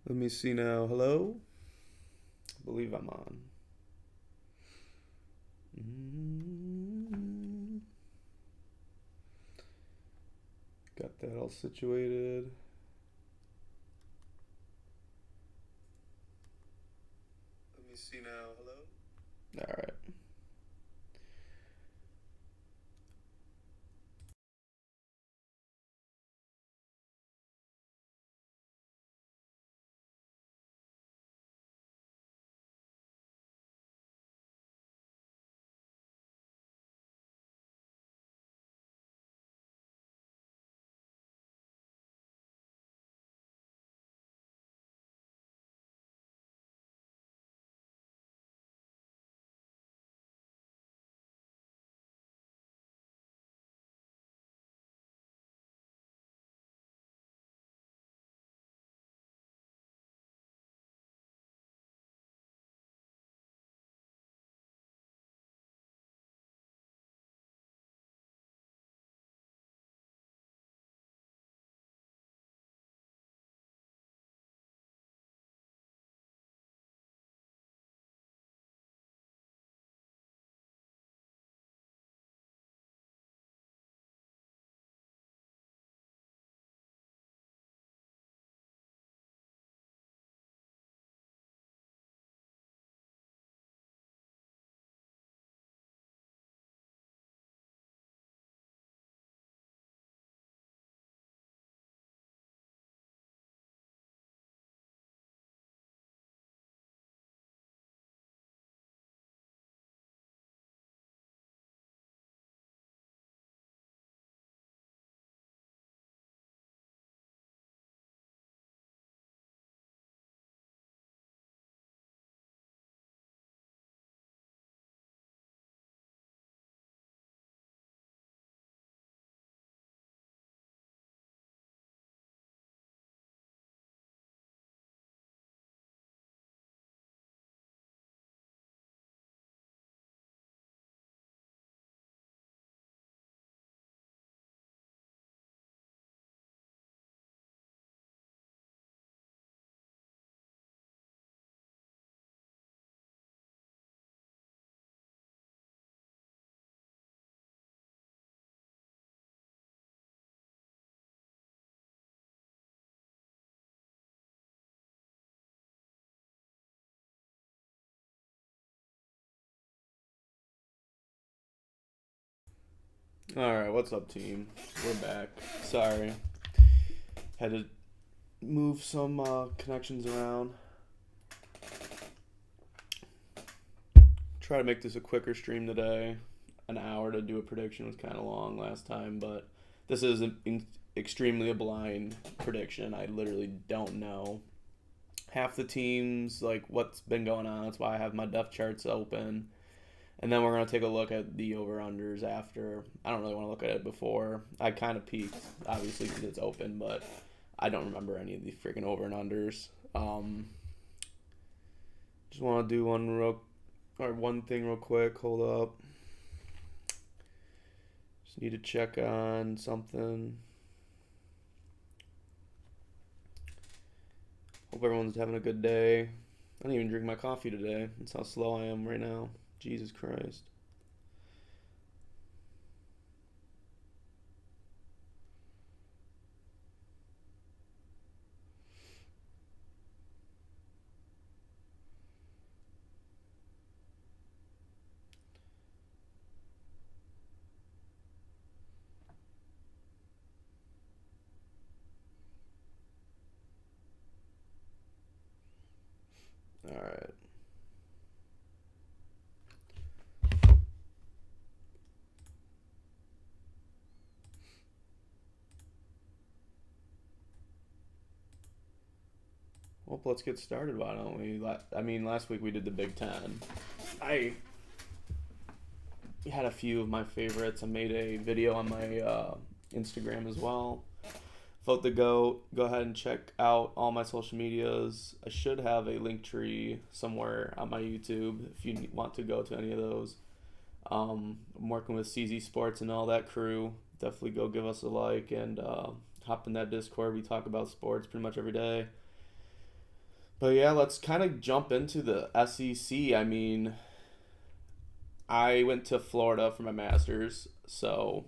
Let me see now. Hello? I believe I'm on. Mm, Got that all situated. Let me see now. Hello? All right. All right, what's up, team? We're back. Sorry. Had to move some connections around. Try to make this a quicker stream today. An hour to do a prediction was kind of long last time, but this is extremely a blind prediction. I literally don't know half the teams, like what's been going on. That's why I have my depth charts open. And then we're going to take a look at the over-unders after. I don't really want to look at it before. I kind of peeked, obviously, because it's open, but I don't remember any of the freaking over and unders. Just want to do one thing real quick. Hold up. Just need to check on something. Hope everyone's having a good day. I didn't even drink my coffee today. That's how slow I am right now. Jesus Christ. All right. Well, let's get started. Why don't we? Last week we did the Big Ten. I had a few of my favorites. I made a video on my Instagram as well. Vote the goat. Go ahead and check out all my social medias. I should have a link tree somewhere on my YouTube if you want to go to any of those. I'm working with CZ Sports and all that crew. Definitely go give us a like and hop in that Discord. We talk about sports pretty much every day. But yeah, let's kind of jump into the SEC. I mean, I went to Florida for my master's, so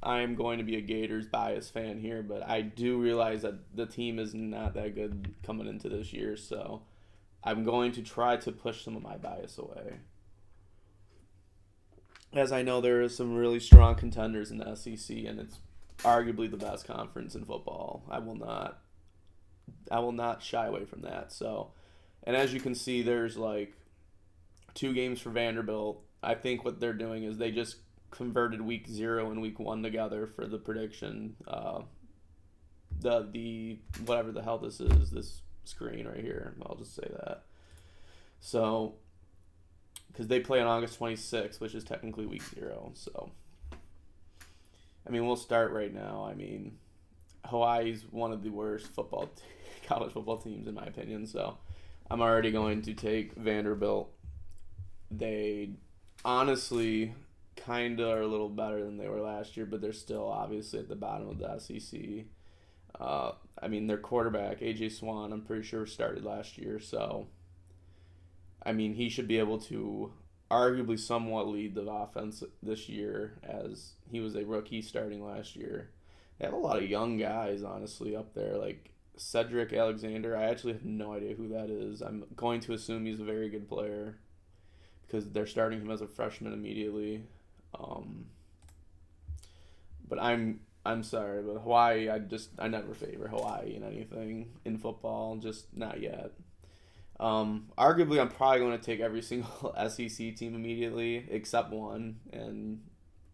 I'm going to be a Gators bias fan here, but I do realize that the team is not that good coming into this year, so I'm going to try to push some of my bias away. As I know there is some really strong contenders in the SEC, and it's arguably the best conference in football. I will not shy away from that. So, and as you can see, there's like 2 games for Vanderbilt. I think what they're doing is they just converted week 0 and week 1 together for the prediction. The whatever the hell this screen right here. I'll just say that. So, because they play on August 26th, which is technically week 0. So, I mean, we'll start right now. I mean, Hawaii's one of the worst college football teams in my opinion. So, I'm already going to take Vanderbilt. They honestly kind of are a little better than they were last year, but they're still obviously at the bottom of the SEC. I mean, their quarterback, A.J. Swan, I'm pretty sure started last year. So, I mean, he should be able to arguably somewhat lead the offense this year as he was a rookie starting last year. They have a lot of young guys, honestly, up there. Like Cedric Alexander, I actually have no idea who that is. I'm going to assume he's a very good player because they're starting him as a freshman immediately. But I'm sorry, but Hawaii, I never favor Hawaii in anything in football, just not yet. Arguably, I'm probably going to take every single SEC team immediately except one, and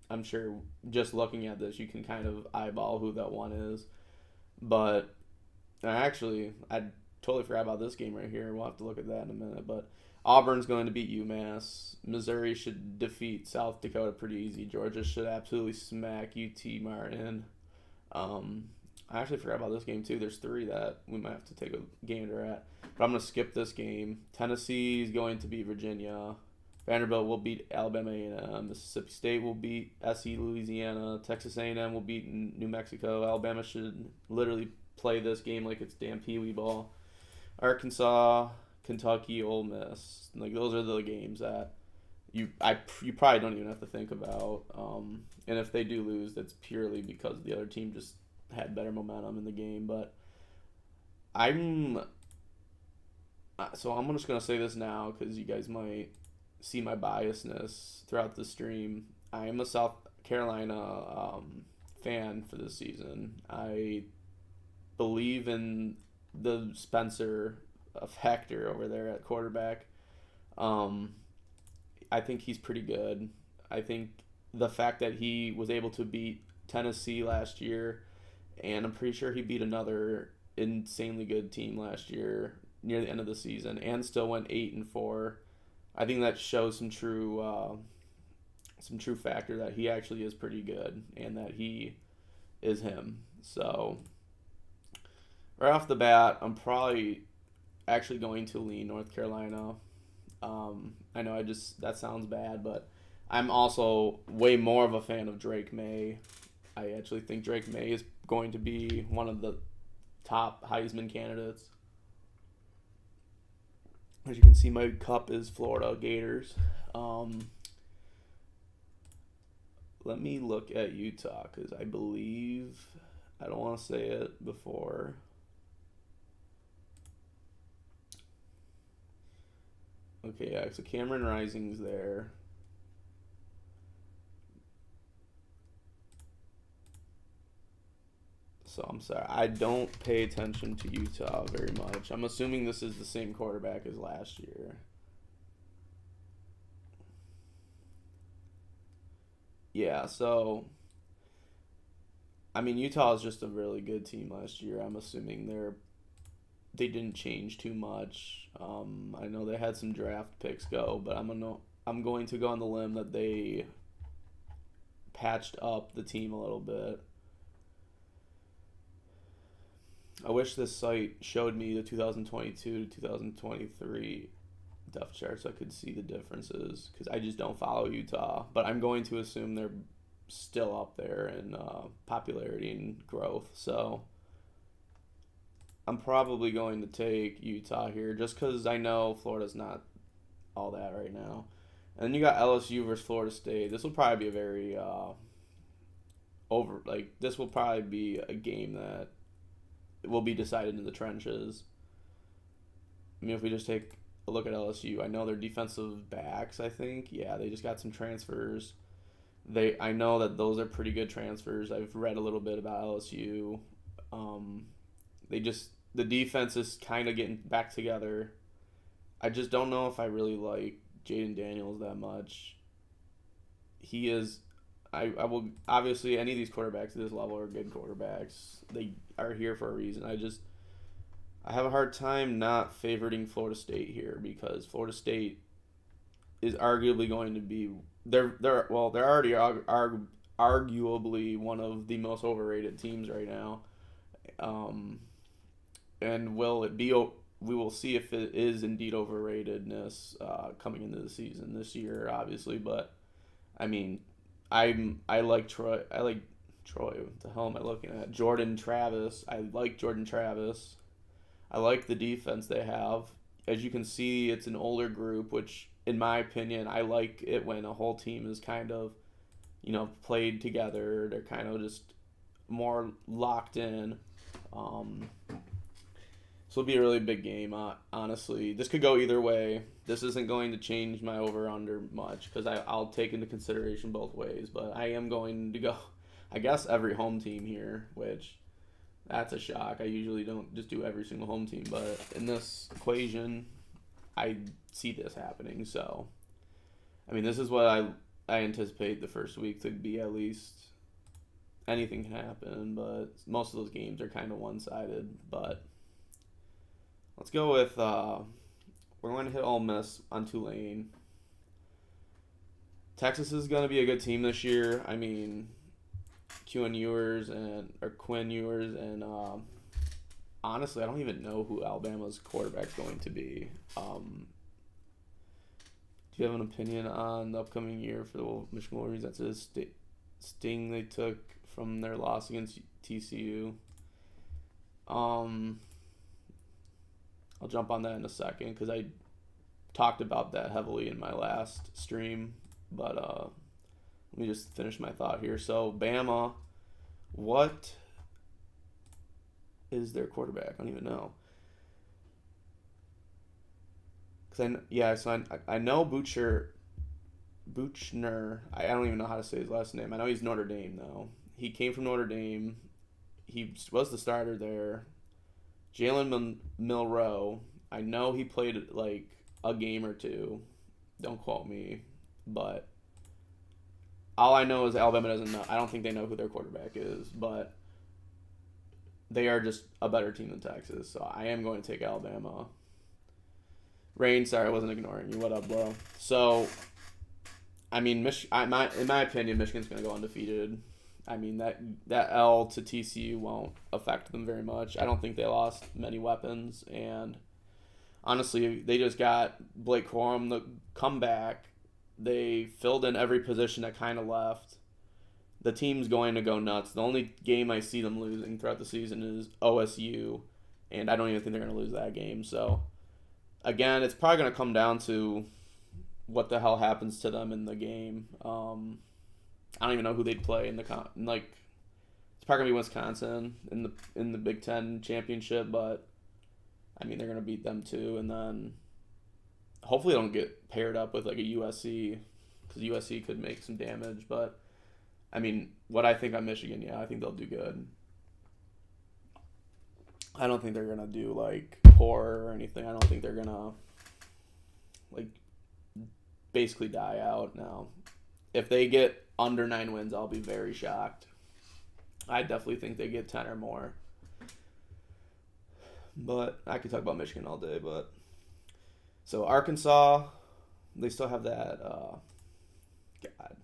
I'm sure just looking at this, you can kind of eyeball who that one is. But I totally forgot about this game right here. We'll have to look at that in a minute. But Auburn's going to beat UMass. Missouri should defeat South Dakota pretty easy. Georgia should absolutely smack UT Martin. I actually forgot about this game too. There's 3 that we might have to take a gander at. But I'm going to skip this game. Tennessee is going to beat Virginia. Vanderbilt will beat Alabama A&M. Mississippi State will beat SC Louisiana. Texas A&M will beat New Mexico. Alabama should literally play this game like it's damn Pee-wee ball. Arkansas, Kentucky, Ole Miss. Like those are the games that you probably don't even have to think about. And if they do lose, that's purely because the other team just had better momentum in the game. But I'm just gonna say this now because you guys might see my biasness throughout the stream. I am a South Carolina fan for this season. I believe in the Spencer factor over there at quarterback. I think he's pretty good. I think the fact that he was able to beat Tennessee last year, and I'm pretty sure he beat another insanely good team last year near the end of the season, and still went 8-4. I think that shows some true factor that he actually is pretty good and that he is him. So right off the bat, I'm probably actually going to lean North Carolina. I know that sounds bad, but I'm also way more of a fan of Drake May. I actually think Drake May is going to be one of the top Heisman candidates. As you can see, my cup is Florida Gators. Let me look at Utah because I believe I don't want to say it before. Okay, yeah, so Cameron Rising's there. So I'm sorry, I don't pay attention to Utah very much. I'm assuming this is the same quarterback as last year. Yeah, so I mean Utah is just a really good team last year. I'm assuming they didn't change too much. I know they had some draft picks go, but I'm going to go on the limb that they patched up the team a little bit. I wish this site showed me the 2022 to 2023 depth chart so I could see the differences because I just don't follow Utah. But I'm going to assume they're still up there in popularity and growth. So I'm probably going to take Utah here just because I know Florida's not all that right now. And then you got LSU versus Florida State. This will probably be a very this will probably be a game that will be decided in the trenches. I mean, if we just take a look at LSU, I know their defensive backs, I think. Yeah, they just got some transfers. I know that those are pretty good transfers. I've read a little bit about LSU. The defense is kind of getting back together. I just don't know if I really like Jaden Daniels that much. He is. I will obviously any of these quarterbacks at this level are good quarterbacks. They are here for a reason. I have a hard time not favoriting Florida State here because Florida State is arguably going to be they're already arguably one of the most overrated teams right now. And will it be? We will see if it is indeed overratedness coming into the season this year, obviously. But I mean, I like Troy. I like Troy. What the hell am I looking at? Jordan Travis. I like Jordan Travis. I like the defense they have. As you can see, it's an older group, which, in my opinion, I like it when a whole team is kind of, played together. They're kind of just more locked in. So it'll be a really big game, honestly. This could go either way. This isn't going to change my over-under much because I'll take into consideration both ways. But I am going to go, I guess, every home team here, which that's a shock. I usually don't just do every single home team. But in this equation, I see this happening. So, I mean, this is what I anticipate the first week to be at least. Anything can happen, but most of those games are kind of one-sided. But let's go with, we're going to hit Ole Miss on Tulane. Texas is going to be a good team this year. I mean, Quinn Ewers, and honestly, I don't even know who Alabama's quarterback's going to be. Do you have an opinion on the upcoming year for the Michigan Wolverines? That's a sting they took from their loss against TCU. I'll jump on that in a second because I talked about that heavily in my last stream. But let me just finish my thought here. So, Bama, what is their quarterback? I don't even know. I know Buchner. I don't even know how to say his last name. I know he's Notre Dame, though. He came from Notre Dame. He was the starter there. Jalen Milroe, I know he played like a game or two. Don't quote me. But all I know is Alabama doesn't know. I don't think they know who their quarterback is. But they are just a better team than Texas. So I am going to take Alabama. Rain, sorry, I wasn't ignoring you. What up, bro? So, I mean, in my opinion, Michigan's going to go undefeated. I mean, that L to TCU won't affect them very much. I don't think they lost many weapons. And honestly, they just got Blake Corum, the comeback. They filled in every position that kind of left. The team's going to go nuts. The only game I see them losing throughout the season is OSU. And I don't even think they're going to lose that game. So, again, it's probably going to come down to what the hell happens to them in the game. I don't even know who they'd play it's probably gonna be Wisconsin in the Big Ten championship, but I mean they're gonna beat them too, and then hopefully they don't get paired up with like a USC because USC could make some damage. But I mean, what I think on Michigan, yeah, I think they'll do good. I don't think they're gonna do like poor or anything. I don't think they're gonna like basically die out now. If they get under 9 wins, I'll be very shocked. I definitely think they get 10 or more. But I could talk about Michigan all day. But so Arkansas, they still have that. God,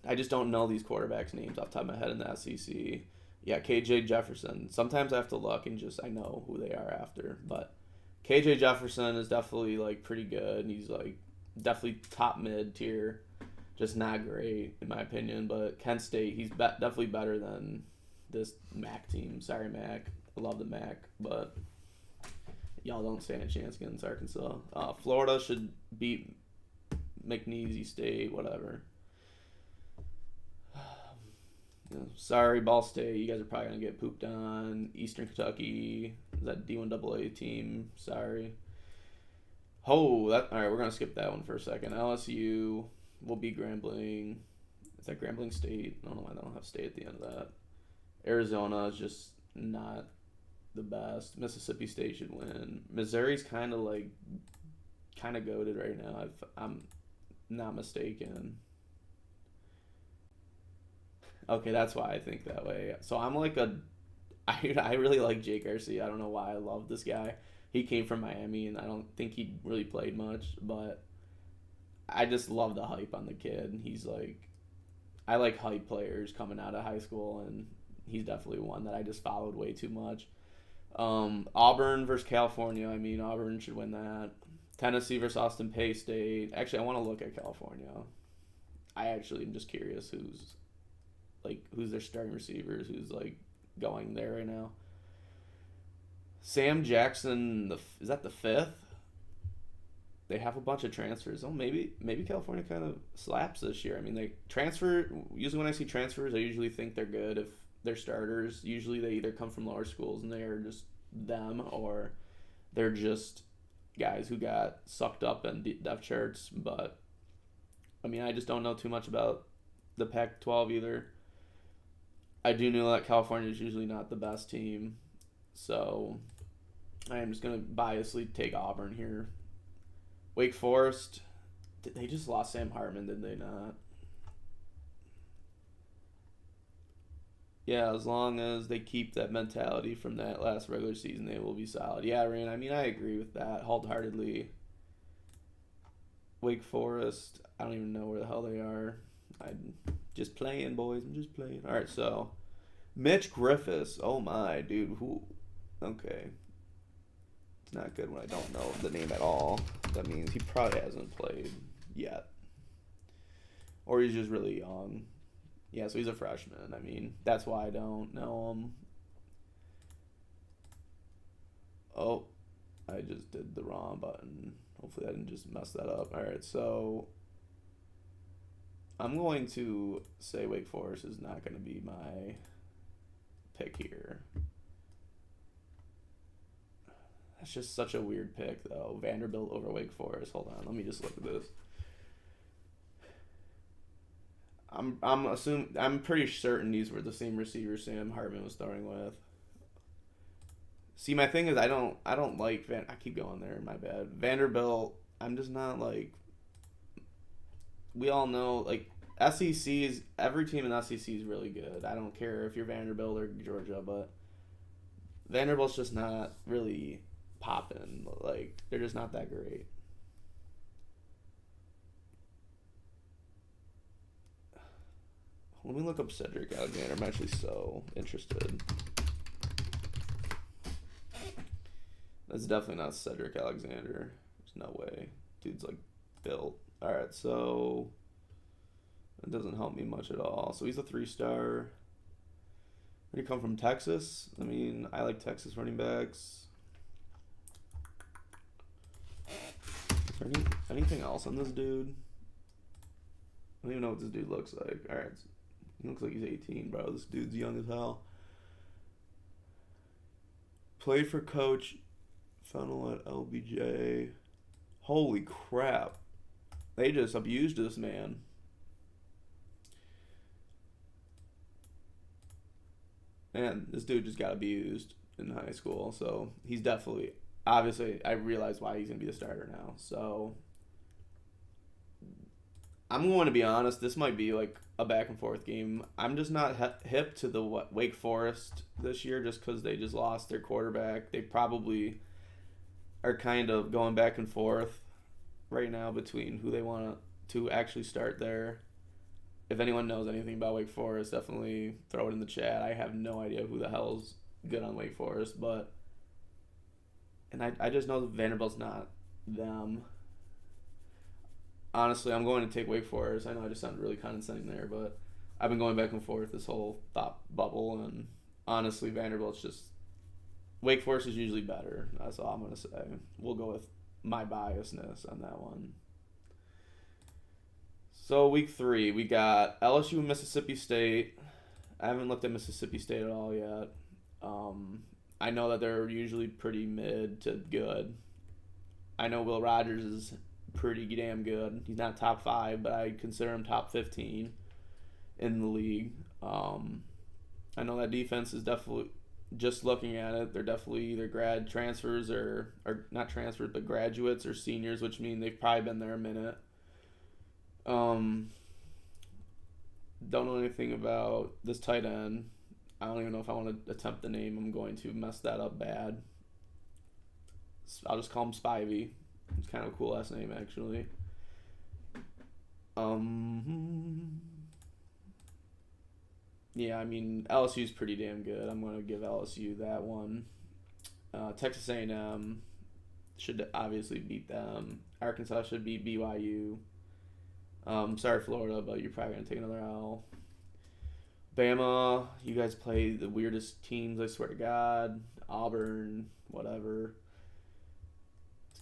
I just don't know these quarterbacks' names off the top of my head in the SEC. Yeah, KJ Jefferson. Sometimes I have to look and I know who they are after. But KJ Jefferson is definitely like pretty good. He's like definitely top mid tier. Just not great, in my opinion. But Kent State, he's definitely better than this MAC team. Sorry, MAC. I love the MAC. But y'all don't stand a chance against Arkansas. Florida should beat McNeese State, whatever. Sorry, Ball State. You guys are probably gonna get pooped on. Eastern Kentucky, that D1AA team. Sorry. Oh, that all right. We're gonna skip that one for a second. LSU will be Grambling. Is that Grambling State? I don't know why they don't have State at the end of that. Arizona is just not the best. Mississippi State should win. Missouri's kind of goated right now. If I'm not mistaken. Okay, that's why I think that way. So I'm like I really like Jake Garcia. I don't know why I love this guy. He came from Miami, and I don't think he really played much, but I just love the hype on the kid. He's like, I like hype players coming out of high school, and he's definitely one that I just followed way too much. Auburn versus California. I mean, Auburn should win that. Tennessee versus Austin Peay State. Actually, I want to look at California. I actually am just curious who's their starting receivers, who's like going there right now. Sam Jackson, is that the 5th? They have a bunch of transfers. Oh, maybe California kind of slaps this year. I mean, they transfer. Usually when I see transfers, I usually think they're good if they're starters. Usually they either come from lower schools and they are just them, or they're just guys who got sucked up in depth charts. But I mean, I just don't know too much about the Pac-12 either. I do know that California is usually not the best team, so I am just going to biasly take Auburn here. Wake Forest, they just lost Sam Hartman, did they not? Yeah, as long as they keep that mentality from that last regular season, they will be solid. Yeah, Ryan, I mean, I agree with that wholeheartedly. Wake Forest, I don't even know where the hell they are. I'm just playing, boys. I'm just playing. All right, so Mitch Griffiths. Oh, my, dude. Who? Okay. It's not good when I don't know the name at all. That means he probably hasn't played yet. Or he's just really young. Yeah, so he's a freshman. I mean, that's why I don't know him. Oh, I just did the wrong button. Hopefully I didn't just mess that up. All right, so I'm going to say Wake Forest is not going to be my pick here. That's just such a weird pick, though. Vanderbilt over Wake Forest. Hold on, let me just look at this. I'm pretty certain these were the same receivers Sam Hartman was starting with. See, my thing is I don't like I keep going there. My bad. Vanderbilt. I'm just not like. We all know like SECs. Every team in SEC is really good. I don't care if you're Vanderbilt or Georgia, but Vanderbilt's just not really popping. Like they're just not that great. Let me look up Cedric Alexander. I'm actually so interested. That's definitely not Cedric Alexander. There's no way. Dude's like built. Alright, so it doesn't help me much at all. So he's a 3-star. Did he come from Texas? I mean, I like Texas running backs. Is there anything else on this dude? I don't even know what this dude looks like. Alright. He looks like he's 18, bro. This dude's young as hell. Played for Coach Funnel at LBJ. Holy crap. They just abused this man. Man, this dude just got abused in high school. So he's definitely, obviously, I realize why he's going to be the starter now. So I'm going to be honest, this might be like a back and forth game. I'm just not hip to the Wake Forest this year just because they just lost their quarterback. They probably are kind of going back and forth right now between who they want to actually start there. If anyone knows anything about Wake Forest, definitely throw it in the chat. I have no idea who the hell's good on Wake Forest, and I just know that Vanderbilt's not them. Honestly, I'm going to take Wake Forest. I know I just sounded really condescending there, but I've been going back and forth this whole thought bubble, and honestly, Vanderbilt's just Wake Forest is usually better. That's all I'm gonna say. We'll go with my biasness on that one. So week 3, we got LSU and Mississippi State. I haven't looked at Mississippi State at all yet. I know that they're usually pretty mid to good. I know Will Rogers is pretty damn good. He's not top 5, but I consider him top 15 in the league. I know that defense is definitely, just looking at it, they're definitely either grad transfers or not transfers, but graduates or seniors, which mean they've probably been there a minute. Don't know anything about this tight end. I don't even know if I want to attempt the name. I'm going to mess that up bad. I'll just call him Spivey. It's kind of a cool last name, actually. Yeah, I mean, LSU's pretty damn good. I'm going to give LSU that one. Texas A&M should obviously beat them. Arkansas should beat BYU. Sorry, Florida, but you're probably going to take another L. Bama, you guys play the weirdest teams, I swear to God. Auburn, whatever.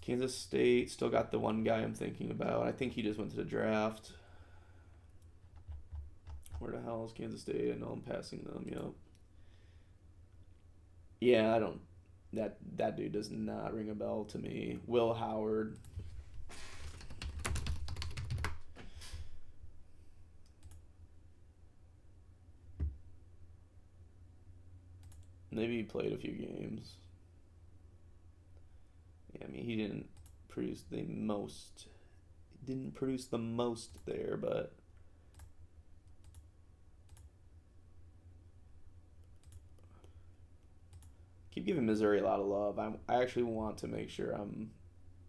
Kansas State, still got the one guy I'm thinking about. I think he just went to the draft. Where the hell is Kansas State? I know I'm passing them, yep. Yeah, I don't... That dude does not ring a bell to me. Will Howard... Maybe he played a few games. Yeah, I mean, he didn't produce the most. He didn't produce the most there, but keep giving Missouri a lot of love. I actually want to make sure I'm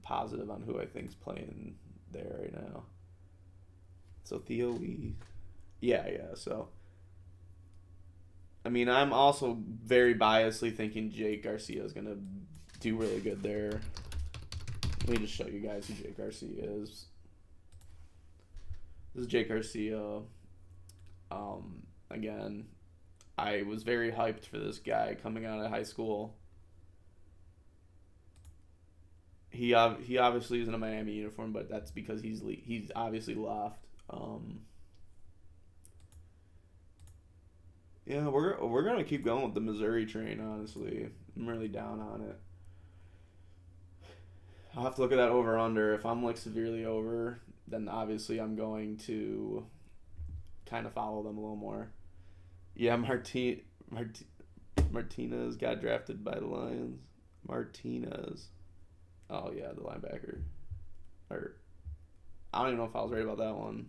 positive on who I think's playing there right now. So Theo Lee. Yeah, so. I mean, I'm also very biasly thinking Jake Garcia is going to do really good there. Let me just show you guys who Jake Garcia is. This is Jake Garcia. Again, I was very hyped for this guy coming out of high school. He obviously is in a Miami uniform, but that's because he's obviously left. Yeah, we're gonna keep going with the Missouri train. Honestly, I'm really down on it. I'll have to look at that over under. If I'm like severely over, then obviously I'm going to kind of follow them a little more. Yeah, Martinez got drafted by the Lions. Martinez. Oh yeah, the linebacker. Or I don't even know if I was right about that one.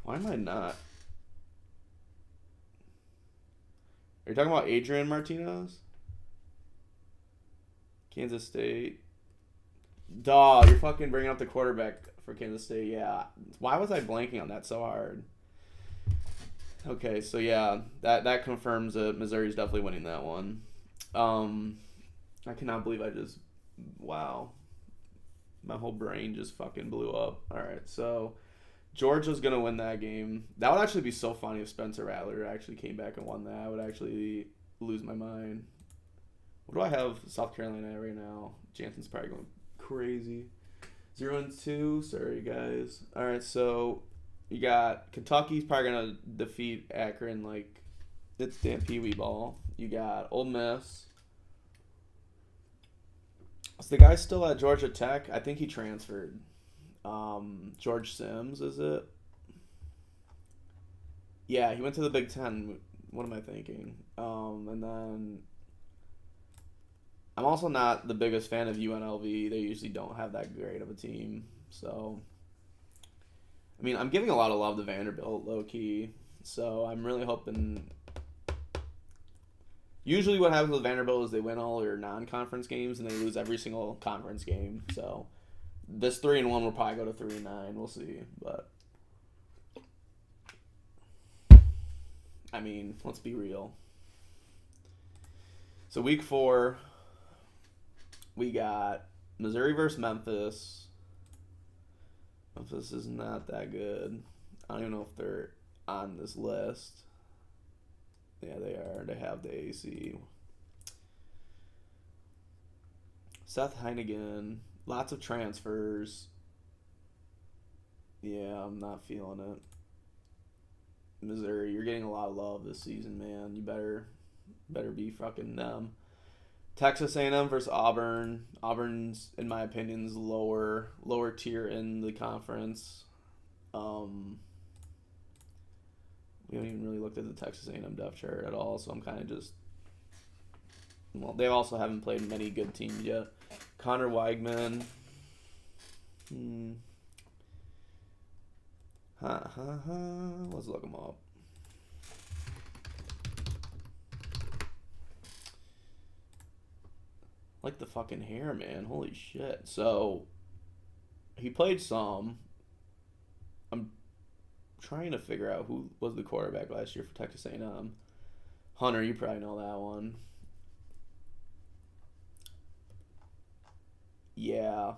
Why am I not? Are you talking about Adrian Martinez? Kansas State. Duh, you're fucking bringing up the quarterback for Kansas State. Yeah. Why was I blanking on that so hard? Okay, so yeah, that confirms that Missouri's definitely winning that one. I cannot believe wow. My whole brain just fucking blew up. All right, so Georgia's going to win that game. That would actually be so funny if Spencer Rattler actually came back and won that. I would actually lose my mind. What do I have South Carolina at right now? Jansen's probably going crazy. 0-2. Sorry, guys. All right, so you got Kentucky's probably going to defeat Akron like it's damn Pee-wee ball. You got Ole Miss. Is the guy still at Georgia Tech? I think he transferred. George Sims, is it? Yeah, he went to the Big Ten. What am I thinking? And then I'm also not the biggest fan of UNLV. They usually don't have that great of a team. So, I mean, I'm giving a lot of love to Vanderbilt, low-key. So I'm really hoping... Usually what happens with Vanderbilt is they win all their non-conference games and they lose every single conference game. So this 3-1 will probably go to 3-9. We'll see. But I mean, let's be real. So week 4, we got Missouri versus Memphis. Memphis is not that good. I don't even know if they're on this list. Yeah, they are. They have the AC. Seth Heinigen. Lots of transfers. Yeah, I'm not feeling it. Missouri, you're getting a lot of love this season, man. You better be fucking them. Texas A&M versus Auburn. Auburn's, in my opinion, is lower tier in the conference. We haven't even really looked at the Texas A&M depth chart at all, so I'm kind of just. Well, they also haven't played many good teams yet. Connor Weigman. Let's look him up. Like the fucking hair, man. Holy shit. So, he played some. I'm trying to figure out who was the quarterback last year for Texas A&M. Hunter, you probably know that one. Yeah.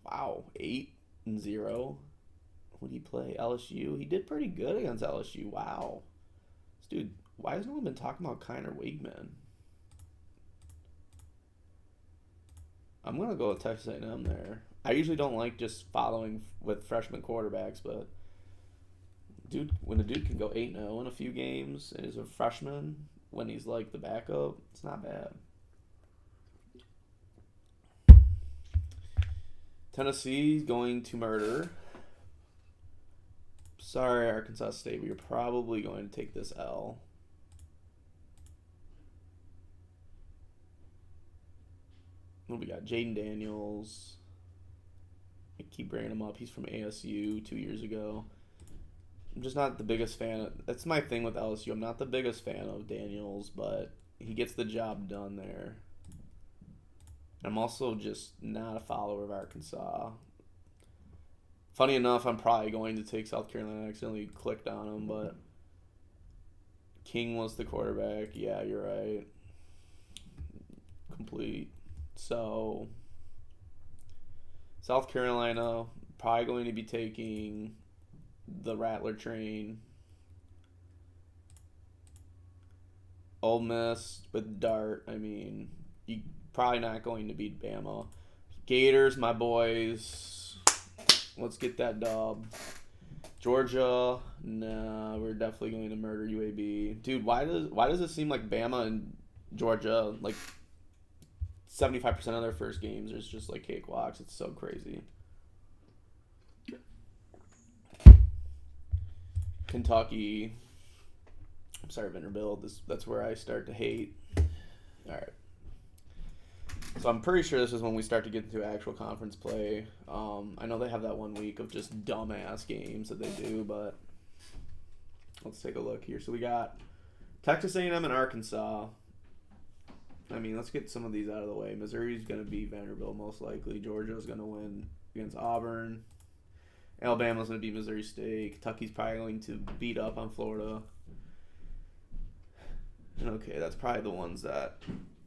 Wow, 8-0. When he play LSU, he did pretty good against LSU. Wow. Dude, why has no one been talking about Connor Weigman? I'm going to go with Texas A&M there. I usually don't like just following with freshman quarterbacks, but dude, when a dude can go 8-0 in a few games and is a freshman, when he's like the backup, it's not bad. Tennessee going to murder. Sorry, Arkansas State, but you're probably going to take this L. What we got? Jaden Daniels. I keep bringing him up. He's from ASU 2 years ago. I'm just not the biggest fan. That's my thing with LSU. I'm not the biggest fan of Daniels, but he gets the job done there. I'm also just not a follower of Arkansas. Funny enough, I'm probably going to take South Carolina. I accidentally clicked on him, but King was the quarterback. Yeah, you're right. Complete. So, South Carolina, probably going to be taking the Rattler train. Ole Miss with Dart. I mean, you probably not going to beat Bama. Gators, my boys. Let's get that dub. Georgia, nah, we're definitely going to murder UAB. Dude, why does it seem like Bama and Georgia, like 75% of their first games is just like cakewalks? It's so crazy. Kentucky. I'm sorry, Vanderbilt. That's where I start to hate. All right. So I'm pretty sure this is when we start to get into actual conference play. I know they have that 1 week of just dumbass games that they do, but let's take a look here. So we got Texas A&M and Arkansas. I mean, let's get some of these out of the way. Missouri's going to beat Vanderbilt most likely. Georgia's going to win against Auburn. Alabama's going to beat Missouri State. Kentucky's probably going to beat up on Florida. And okay, that's probably the ones that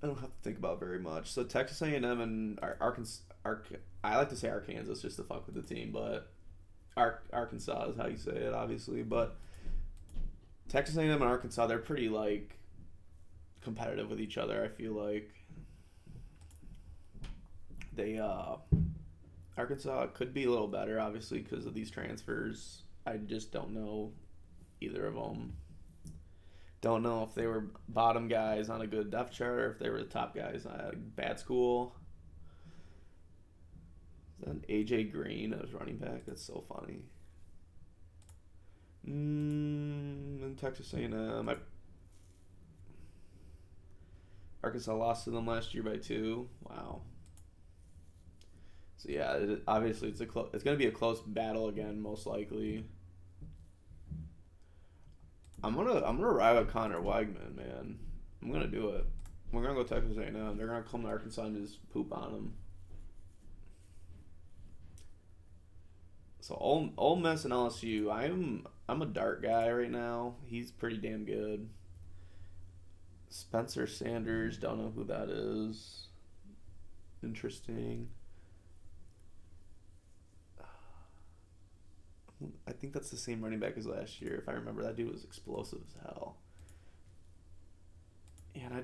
I don't have to think about very much. So Texas A&M and Arkansas. I like to say Arkansas just to fuck with the team, but Arkansas is how you say it, obviously. But Texas A&M and Arkansas, they're pretty like competitive with each other. I feel like they Arkansas could be a little better, obviously, because of these transfers. I just don't know either of them. Don't know if they were bottom guys on a good depth chart or if they were the top guys on a bad school. Is that an AJ Green as running back? That's so funny. And Texas A&M. Arkansas lost to them last year by 2. Wow. So yeah, obviously it's going to be a close battle again, most likely. I'm gonna ride with Connor Weigman, man. I'm gonna do it. We're gonna go Texas A&M. They're gonna come to Arkansas and just poop on them. So Ole Miss and LSU. I'm a Dart guy right now. He's pretty damn good. Spencer Sanders. Don't know who that is. Interesting. I think that's the same running back as last year. If I remember, that dude was explosive as hell. Yeah, and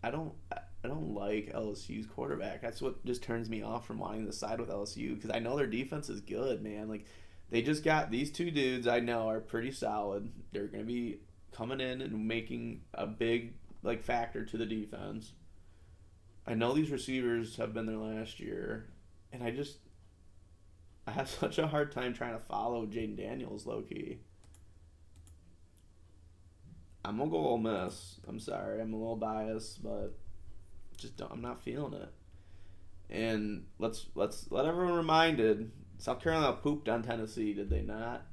I don't like LSU's quarterback. That's what just turns me off from wanting to side with LSU because I know their defense is good, man. Like they just got these two dudes I know are pretty solid. They're gonna be coming in and making a big like factor to the defense. I know these receivers have been there last year, and I have such a hard time trying to follow Jaden Daniels low key. I'm gonna go Ole Miss. I'm sorry, I'm a little biased, but I'm not feeling it. And let's let everyone reminded. South Carolina pooped on Tennessee, did they not?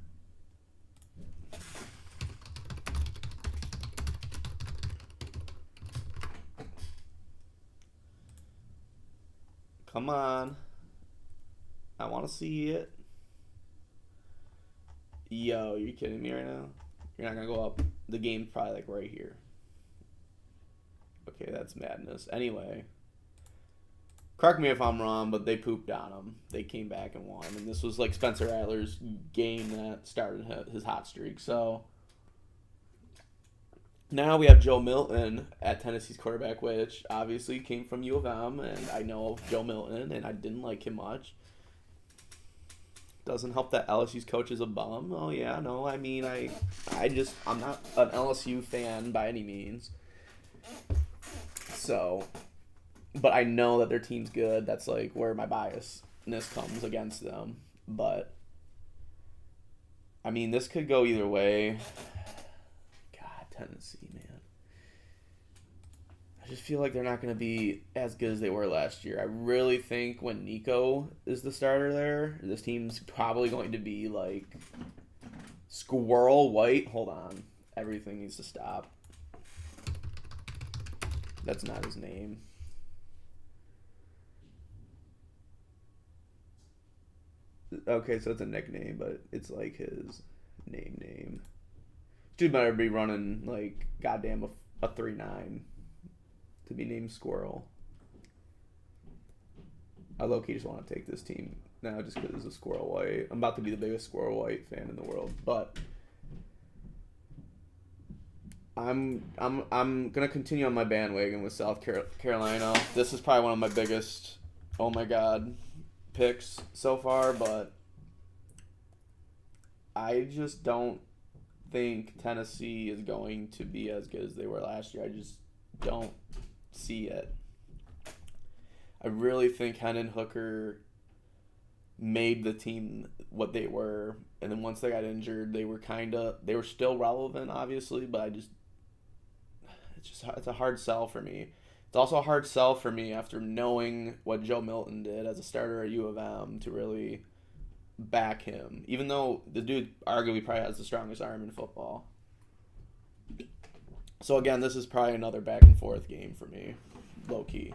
Come on, I want to see it. Yo, you kidding me right now? You're not gonna go up. The game's probably like right here. Okay, that's madness. Anyway, correct me if I'm wrong, but they pooped on him. They came back and won, and this was like Spencer Rattler's game that started his hot streak. So now we have Joe Milton at Tennessee's quarterback, which obviously came from U of M, and I know Joe Milton, and I didn't like him much. Doesn't help that LSU's coach is a bum. Oh yeah, no, I mean I'm not an LSU fan by any means. So, but I know that their team's good. That's like where my biasness comes against them. But I mean, this could go either way. God, Tennessee, man. I just feel like they're not going to be as good as they were last year. I really think when Nico is the starter there, this team's probably going to be like squirrel white. Hold on. Everything needs to stop. That's not his name. Okay, so it's a nickname, but it's like his name. Dude better be running like goddamn a 3.9 to be named Squirrel. I low-key just want to take this team now just because it's a Squirrel White. I'm about to be the biggest Squirrel White fan in the world, but I'm gonna continue on my bandwagon with South Carolina. This is probably one of my biggest, oh my god, picks so far, but I just don't think Tennessee is going to be as good as they were last year. I just don't see it. I really think Hendon Hooker made the team what they were, and then once they got injured, they were still relevant, obviously, but it's a hard sell for me. It's also a hard sell for me after knowing what Joe Milton did as a starter at U of M to really back him, even though the dude arguably probably has the strongest arm in football. So again, this is probably another back and forth game for me, low key.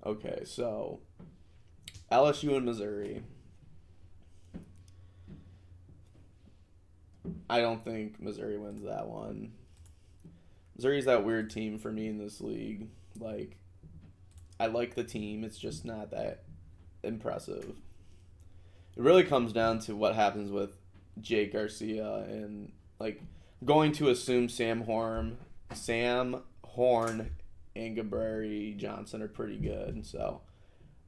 Okay, so LSU and Missouri. I don't think Missouri wins that one. Missouri's that weird team for me in this league. Like, I like the team. It's just not that impressive. It really comes down to what happens with Jake Garcia and, like, going to assume Sam Horn, and Gabriel Johnson are pretty good. So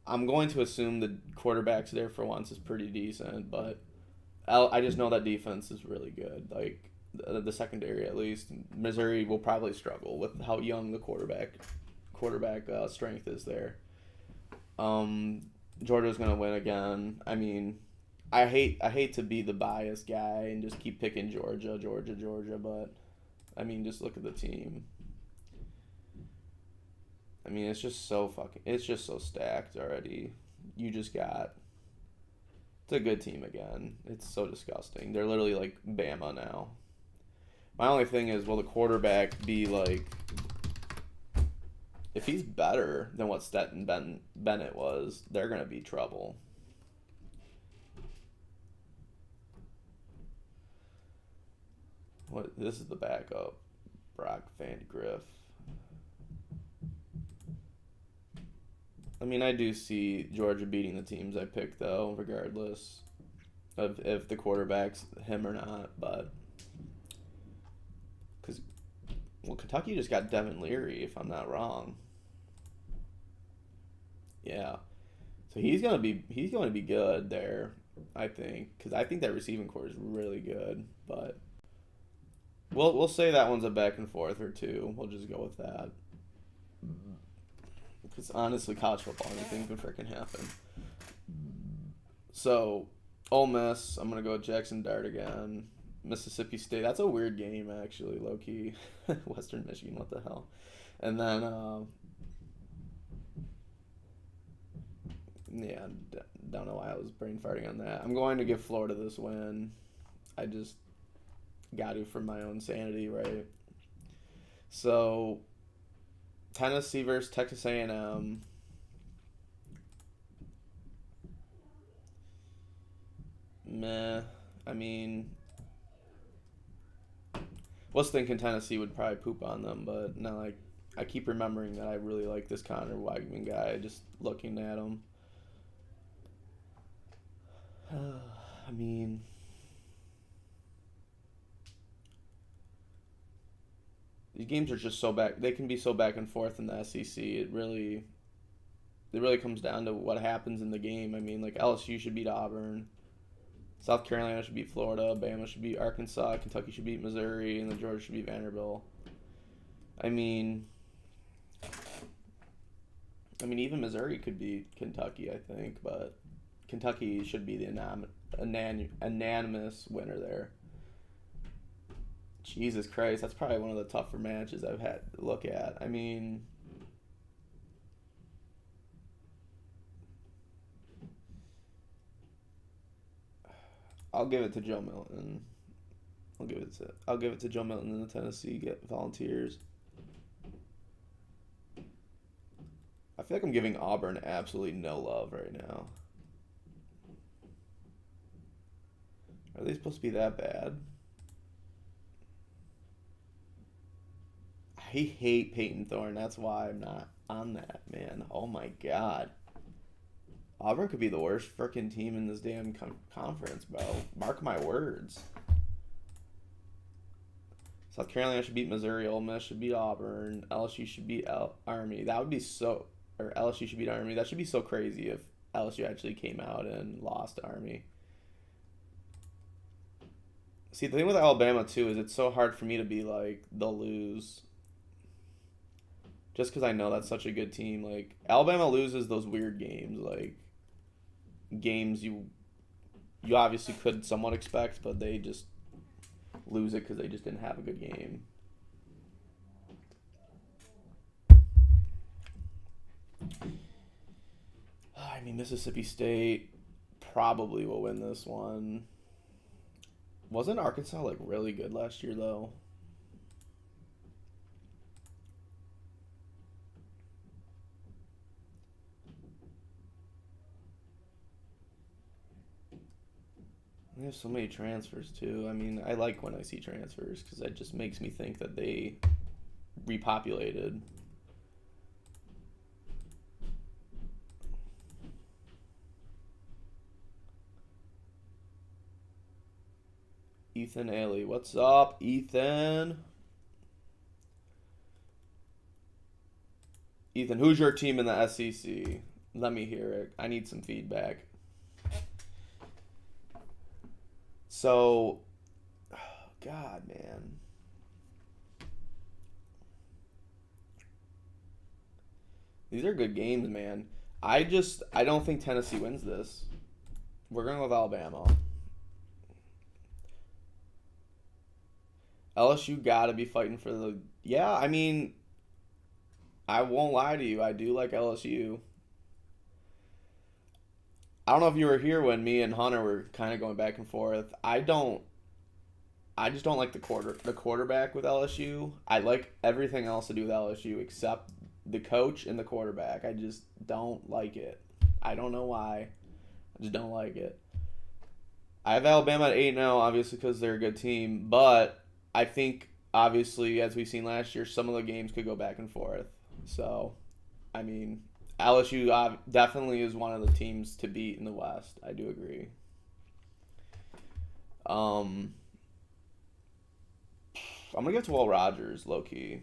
I'm going to assume the quarterback's there for once is pretty decent, but I just know that defense is really good. Like, the secondary at least. Missouri will probably struggle with how young the quarterback strength is there. Georgia's gonna win again. I mean, I hate to be the biased guy and just keep picking Georgia, but I mean, just look at the team. I mean, it's just so stacked already. It's a good team again. It's so disgusting. They're literally like Bama now. My only thing is, will the quarterback be like, if he's better than what Stetson Bennett was, they're going to be trouble. This is the backup, Brock Vandegrift. I mean, I do see Georgia beating the teams I picked, though, regardless. of if the quarterback's him or not, but because Kentucky just got Devin Leary, if I'm not wrong. Yeah, so he's going to be good there, I think, because I think that receiving core is really good, but we'll say that one's a back and forth or two. We'll just go with that. Because honestly, college football, anything can freaking happen. So, Ole Miss, I'm gonna go with Jackson Dart again. Mississippi State, that's a weird game actually, low key. Western Michigan, what the hell? And then, yeah, don't know why I was brain farting on that. I'm going to give Florida this win. I just got to for my own sanity, right? So, Tennessee versus Texas A&M. Meh. I mean, was thinking Tennessee would probably poop on them, but now I keep remembering that I really like this Connor Weigman guy. Just looking at him. I mean, these games are just so back. They can be so back and forth in the SEC. It really comes down to what happens in the game. I mean, like LSU should beat Auburn, South Carolina should beat Florida, Bama should beat Arkansas, Kentucky should beat Missouri, and then Georgia should beat Vanderbilt. I mean, even Missouri could beat Kentucky, I think, but Kentucky should be the unanimous winner there. Jesus Christ, that's probably one of the tougher matches I've had to look at. I mean, I'll give it to Joe Milton. I'll give it to Joe Milton and the Tennessee Volunteers. I feel like I'm giving Auburn absolutely no love right now. Are they supposed to be that bad? I hate Peyton Thorne. That's why I'm not on that, man. Oh my god. Auburn could be the worst freaking team in this damn conference, bro. Mark my words. South Carolina should beat Missouri. Ole Miss should beat Auburn. LSU should beat Army. That would be so... Or LSU should beat Army. That should be so crazy if LSU actually came out and lost to Army. See, the thing with Alabama, too, is it's so hard for me to be like, they'll lose. Just because I know that's such a good team. Like, Alabama loses those weird games. Like, games you obviously could somewhat expect, but they just lose it because they just didn't have a good game. I mean, Mississippi State probably will win this one. Wasn't Arkansas like really good last year though? They have so many transfers too. I mean, I like when I see transfers because that just makes me think that they repopulated. Ethan Ailey. What's up, Ethan? Ethan, who's your team in the SEC? Let me hear it. I need some feedback. So, God, man. These are good games, man. I don't think Tennessee wins this. We're going with Alabama. LSU got to be fighting for the... Yeah, I mean, I won't lie to you. I do like LSU. I don't know if you were here when me and Hunter were kind of going back and forth. I just don't like the quarterback with LSU. I like everything else to do with LSU except the coach and the quarterback. I just don't like it. I don't know why. I just don't like it. I have Alabama at 8-0, obviously, because they're a good team. But I think, obviously, as we've seen last year, some of the games could go back and forth. So, I mean, LSU definitely is one of the teams to beat in the West. I do agree. Um, I'm gonna give it to Will Rogers, low key.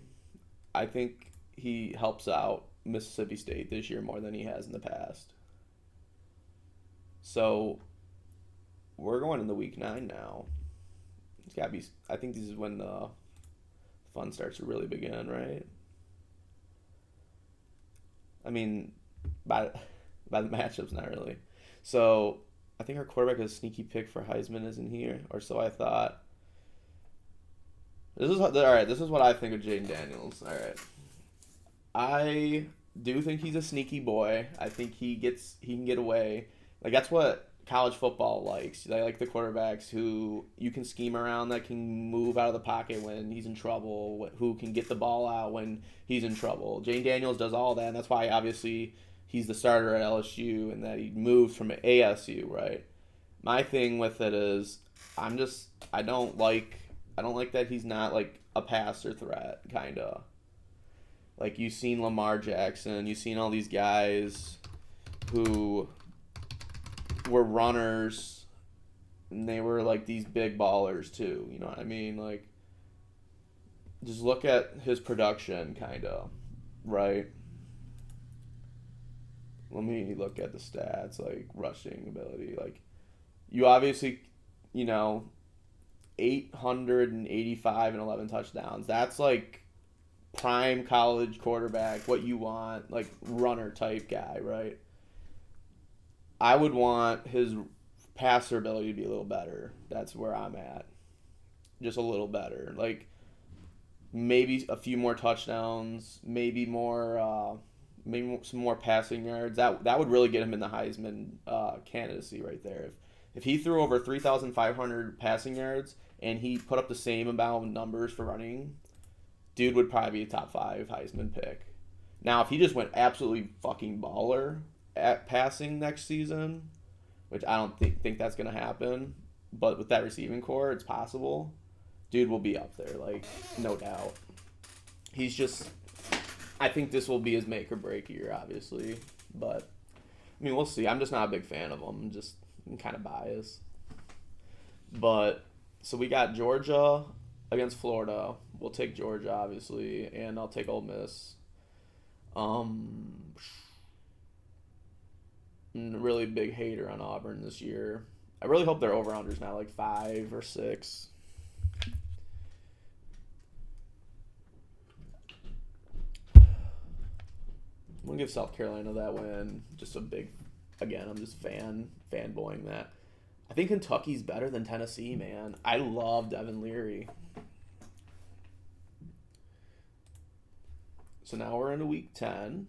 I think he helps out Mississippi State this year more than he has in the past. So we're going into week 9 now. It's gotta be. I think this is when the fun starts to really begin, right? I mean, by the matchups, not really. So I think our quarterback is a sneaky pick for Heisman, isn't he? Or so I thought. This is all right. This is what I think of Jaden Daniels. All right, I do think he's a sneaky boy. I think he can get away. Like that's what college football likes. They like the quarterbacks who you can scheme around, that can move out of the pocket when he's in trouble, who can get the ball out when he's in trouble. Jane Daniels does all that, and that's why obviously he's the starter at LSU and that he moved from ASU, right? My thing with it is I'm just I don't like that he's not like a passer threat kind of. Like you've seen Lamar Jackson, you've seen all these guys who were runners and they were like these big ballers too, you know what I mean? Like just look at his production kind of, right? Let me look at the stats, like rushing ability. Like you obviously, you know, 885 and 11 touchdowns. That's like prime college quarterback, what you want, like runner type guy, right? I would want his passer ability to be a little better. That's where I'm at. Just a little better. Like maybe a few more touchdowns, maybe some more passing yards. That would really get him in the Heisman candidacy right there. If he threw over 3,500 passing yards and he put up the same amount of numbers for running, dude would probably be a top 5 Heisman pick. Now, if he just went absolutely fucking baller at passing next season, which I don't think that's going to happen, but with that receiving core, it's possible. Dude will be up there, like, no doubt. He's just, I think this will be his make or break year, obviously. But, I mean, we'll see. I'm just not a big fan of him. I'm kind of biased. But, so we got Georgia against Florida. We'll take Georgia, obviously, and I'll take Ole Miss. I'm a really big hater on Auburn this year. I really hope their over-under's not like 5 or 6. I'm going to give South Carolina that win. Just a big, again, I'm just fanboying that. I think Kentucky's better than Tennessee, man. I love Devin Leary. So now we're into week 10.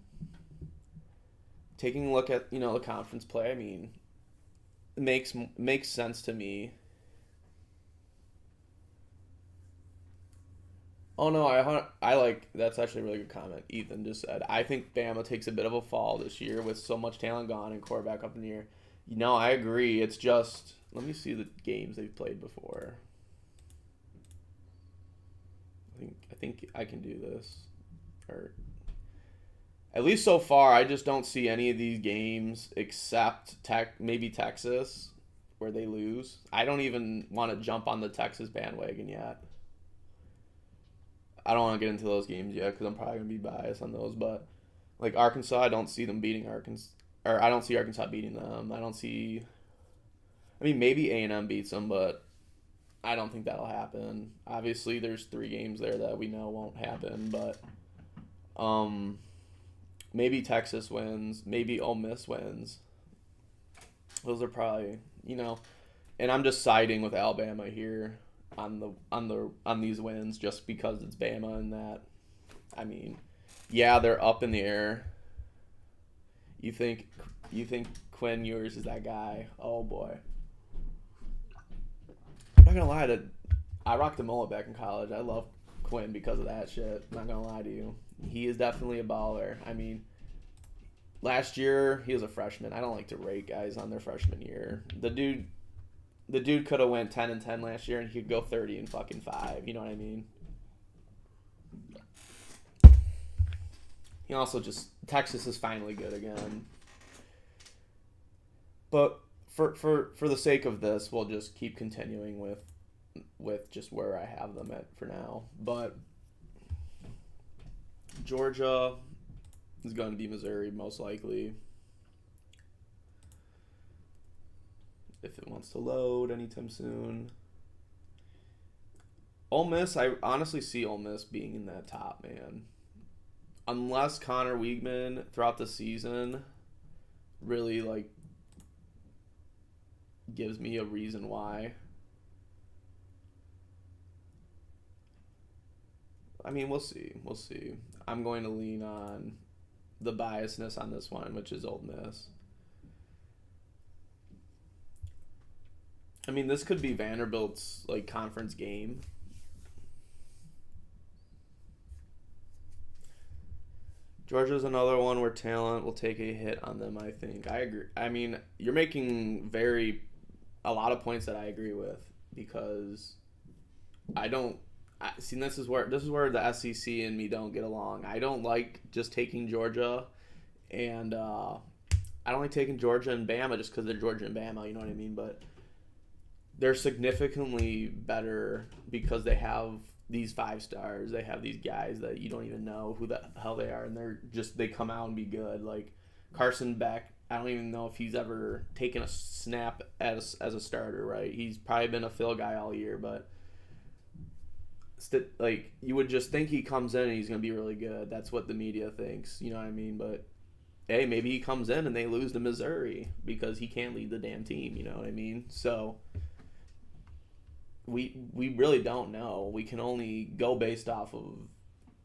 Taking a look at, the conference play, I mean, it makes sense to me. Oh no, I like that's actually a really good comment. Ethan just said, I think Bama takes a bit of a fall this year with so much talent gone and quarterback up in the air. I agree. It's just let me see the games they've played before. I think I can do this. Or at least so far, I just don't see any of these games except maybe Texas where they lose. I don't even want to jump on the Texas bandwagon yet. I don't want to get into those games yet because I'm probably going to be biased on those. But, like, Arkansas, I don't see them beating Arkansas. Or I don't see Arkansas beating them. Maybe A&M beats them, but I don't think that'll happen. Obviously, there's 3 games there that we know won't happen. But maybe Texas wins. Maybe Ole Miss wins. Those are probably, and I'm just siding with Alabama here on these wins just because it's Bama and that. I mean, yeah, they're up in the air. You think Quinn Ewers is that guy? Oh boy. I'm not gonna lie, I rocked the mullet back in college. I love Quinn because of that shit. I'm not gonna lie to you. He is definitely a baller. I mean, last year he was a freshman. I don't like to rate guys on their freshman year. The dude could have went 10-10 last year and he could go 30-5. You know what I mean? He also Texas is finally good again. But For the sake of this, we'll just keep continuing with just where I have them at for now. But Georgia is going to be Missouri most likely. If it wants to load anytime soon. Ole Miss, I honestly see Ole Miss being in that top, man. Unless Connor Weigman throughout the season really like gives me a reason why. I mean, we'll see. We'll see. I'm going to lean on the biasness on this one, which is Ole Miss. I mean, this could be Vanderbilt's like conference game. Georgia's another one where talent will take a hit on them, I think. I agree. I mean, you're making a lot of points that I agree with because I don't see this is where the SEC and me don't get along. I don't like just taking Georgia and I don't like taking Georgia and Bama just because they're Georgia and Bama, you know what I mean? But they're significantly better because they have these 5 stars. They have these guys that you don't even know who the hell they are, and they come out and be good. Like Carson Beck, I don't even know if he's ever taken a snap as a starter, right? He's probably been a fill guy all year, but like you would just think he comes in and he's going to be really good. That's what the media thinks, you know what I mean? But hey, maybe he comes in and they lose to Missouri because he can't lead the damn team, you know what I mean? So we really don't know. We can only go based off of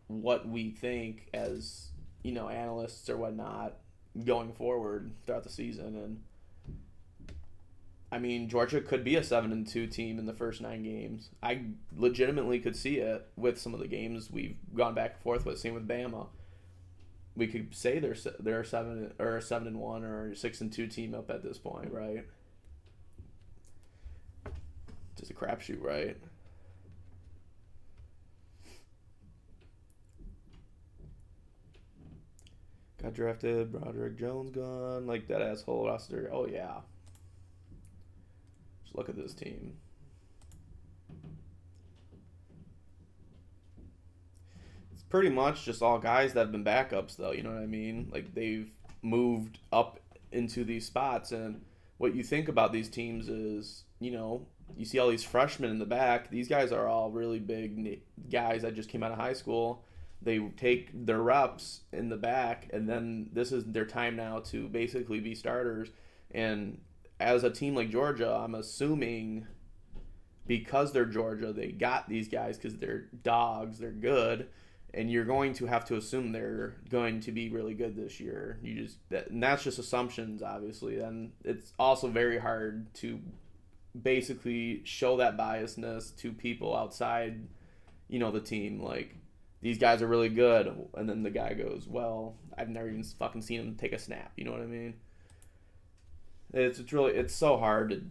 what we think as, you know, analysts or whatnot going forward throughout the season. And I mean, Georgia could be a 7-2 team in the first 9 games. I legitimately could see it with some of the games we've gone back and forth with. Same with Bama. We could say they're a 7-1 or a 6-2 team up at this point, right? Just a crapshoot, right? Got drafted. Broderick Jones gone. Like that asshole roster. Oh yeah. Just look at this team. It's pretty much just all guys that have been backups, though. You know what I mean? Like they've moved up into these spots, and what you think about these teams is, you know, you see all these freshmen in the back. These guys are all really big guys that just came out of high school. They take their reps in the back, and then this is their time now to basically be starters. And as a team like Georgia, I'm assuming because they're Georgia, they got these guys because they're dogs, they're good, and you're going to have to assume they're going to be really good this year. And that's just assumptions, obviously. And it's also very hard to basically show that biasness to people outside, you know, the team. Like, these guys are really good, and then the guy goes, well, I've never even fucking seen him take a snap. You know what I mean? It's so hard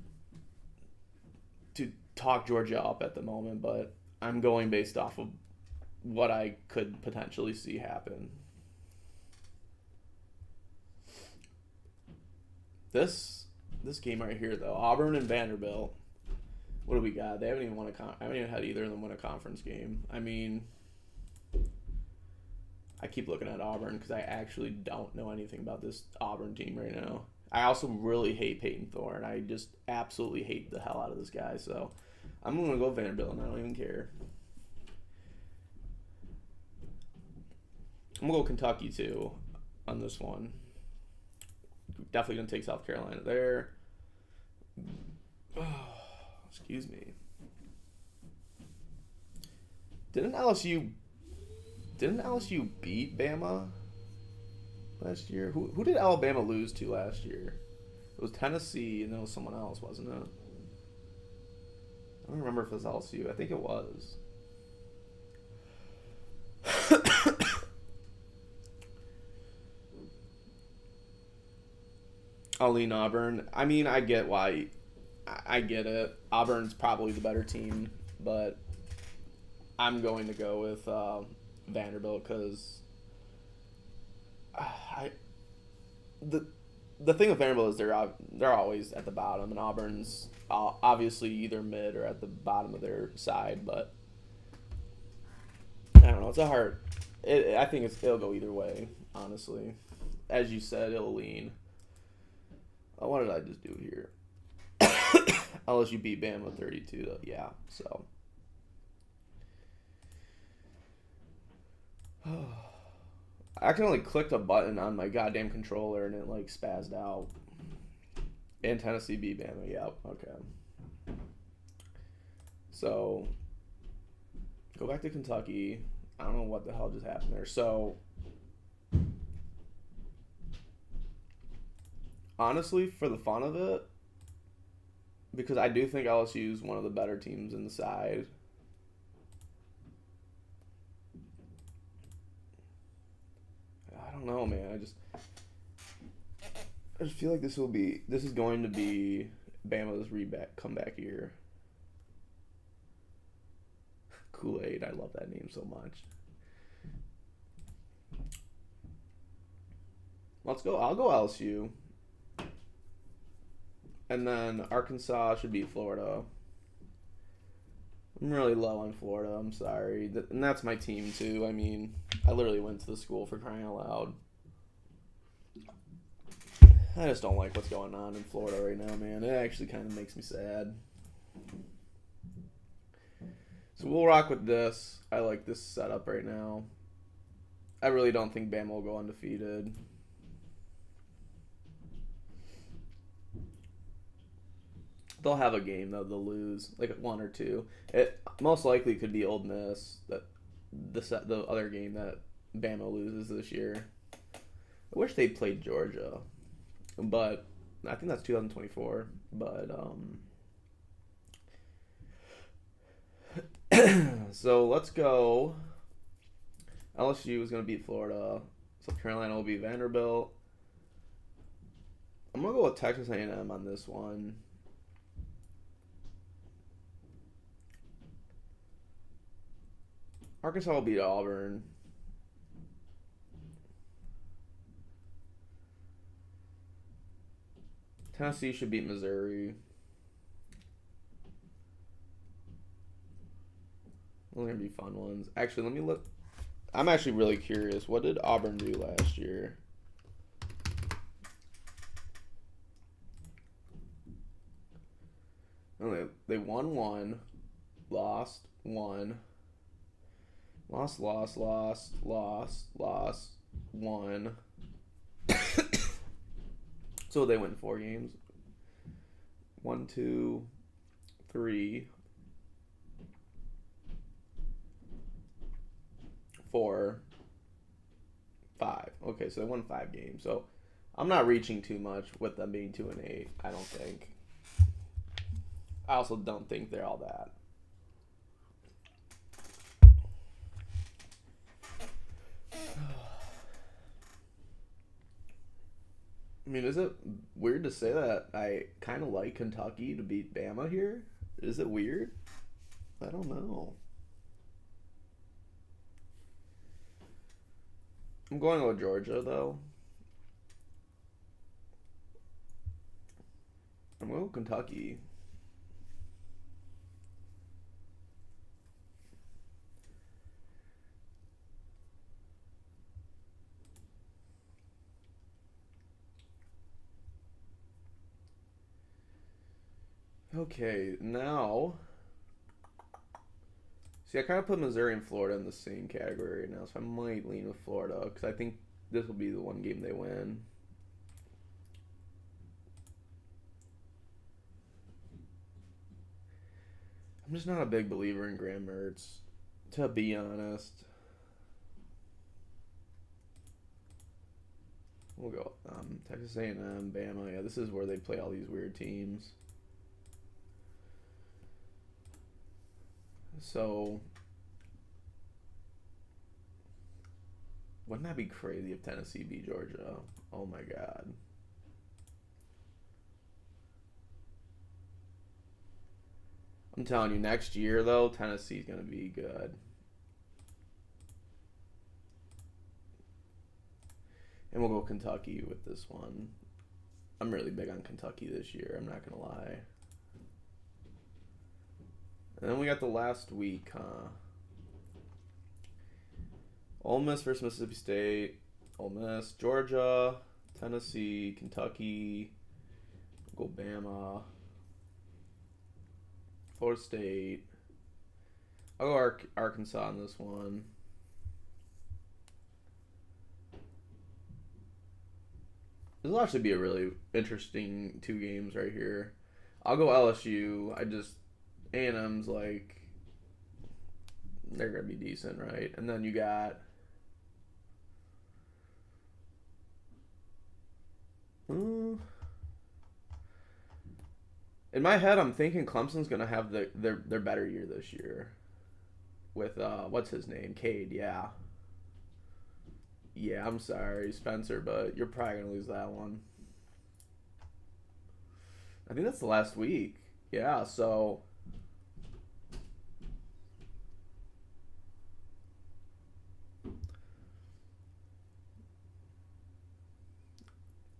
to talk Georgia up at the moment, but I'm going based off of what I could potentially see happen. This game right here, though, Auburn and Vanderbilt. What do we got? They haven't even I haven't even had either of them win a conference game. I mean, I keep looking at Auburn because I actually don't know anything about this Auburn team right now. I also really hate Peyton Thorne. I just absolutely hate the hell out of this guy. So I'm going to go Vanderbilt, and I don't even care. I'm going to go Kentucky, too, on this one. Definitely going to take South Carolina there. Oh, excuse me. Didn't LSU beat Bama last year? Who did Alabama lose to last year? It was Tennessee, and then it was someone else, wasn't it? I don't remember if it was LSU. I think it was. I'll lean Auburn. I mean, I get why. I get it. Auburn's probably the better team, but I'm going to go with Vanderbilt because the thing with Vanderbilt is they're always at the bottom, and Auburn's obviously either mid or at the bottom of their side. But I don't know. It's a hard. I think it'll go either way. Honestly, as you said, it'll lean. What did I just do here? LSU beat Bama 32. Though. Yeah. So. I accidentally clicked a button on my goddamn controller and it like spazzed out. And Tennessee beat Bama. Yep. Okay. So go back to Kentucky. I don't know what the hell just happened there. So honestly, for the fun of it, because I do think LSU is one of the better teams in the side. I don't know, man. I just feel like this is going to be Bama's comeback year. Kool-Aid, I love that name so much. Let's go. I'll go LSU. And then Arkansas should beat Florida. I'm really low on Florida. I'm sorry. And that's my team, too. I mean, I literally went to the school for crying out loud. I just don't like what's going on in Florida right now, man. It actually kind of makes me sad. So we'll rock with this. I like this setup right now. I really don't think Bama will go undefeated. They'll have a game though. They'll lose like 1 or 2. It most likely could be Ole Miss, that the other game that Bama loses this year. I wish they played Georgia, but I think that's 2024. But so let's go. LSU is going to beat Florida. South Carolina will beat Vanderbilt. I'm going to go with Texas A&M on this one. Arkansas will beat Auburn. Tennessee should beat Missouri. Those are going to be fun ones. Actually, let me look. I'm actually really curious. What did Auburn do last year? Oh, they won 1, lost 1. Lost, 1. So they win 4 games. 1, 2, 3, 4, 5. Okay, so they won 5 games. So I'm not reaching too much with them being 2-8. I don't think. I also don't think they're all that. I mean, is it weird to say that I kind of like Kentucky to beat Bama here? Is it weird? I don't know. I'm going with Georgia, though. I'm going with Kentucky. Okay, now... See, I kind of put Missouri and Florida in the same category right now, so I might lean with Florida, because I think this will be the one game they win. I'm just not a big believer in Graham Mertz, to be honest. We'll go Texas A&M, Bama. Yeah, this is where they play all these weird teams. So, wouldn't that be crazy if Tennessee beat Georgia? Oh my God. I'm telling you, next year, though, Tennessee's going to be good. And we'll go Kentucky with this one. I'm really big on Kentucky this year. I'm not gonna lie. And then we got the last week, huh? Ole Miss versus Mississippi State. Ole Miss, Georgia, Tennessee, Kentucky, Alabama, Florida State. I'll go Arkansas on this one. This will actually be a really interesting 2 games right here. I'll go LSU. A&M's like, they're going to be decent, right? And then you got, in my head, I'm thinking Clemson's going to have their better year this year. With, what's his name? Cade, yeah. Yeah, I'm sorry, Spencer, but you're probably going to lose that one. I think that's the last week. Yeah, so...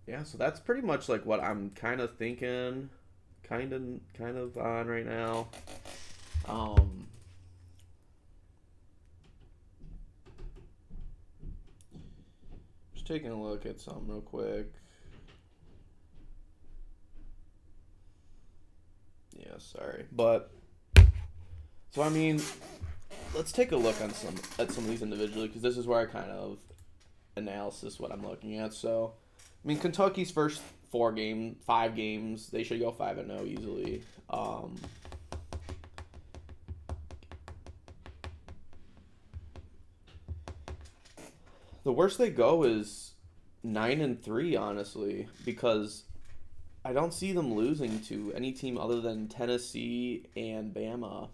Yeah, so that's pretty much like what I'm kind of thinking, kind of on right now. Just taking a look at something real quick. Yeah, sorry, but so I mean, let's take a look on some of these individually because this is where I kind of analysis what I'm looking at. So. I mean, Kentucky's first 5 games, they should go 5-0 easily. The worst they go is 9-3, honestly, because I don't see them losing to any team other than Tennessee and Bama.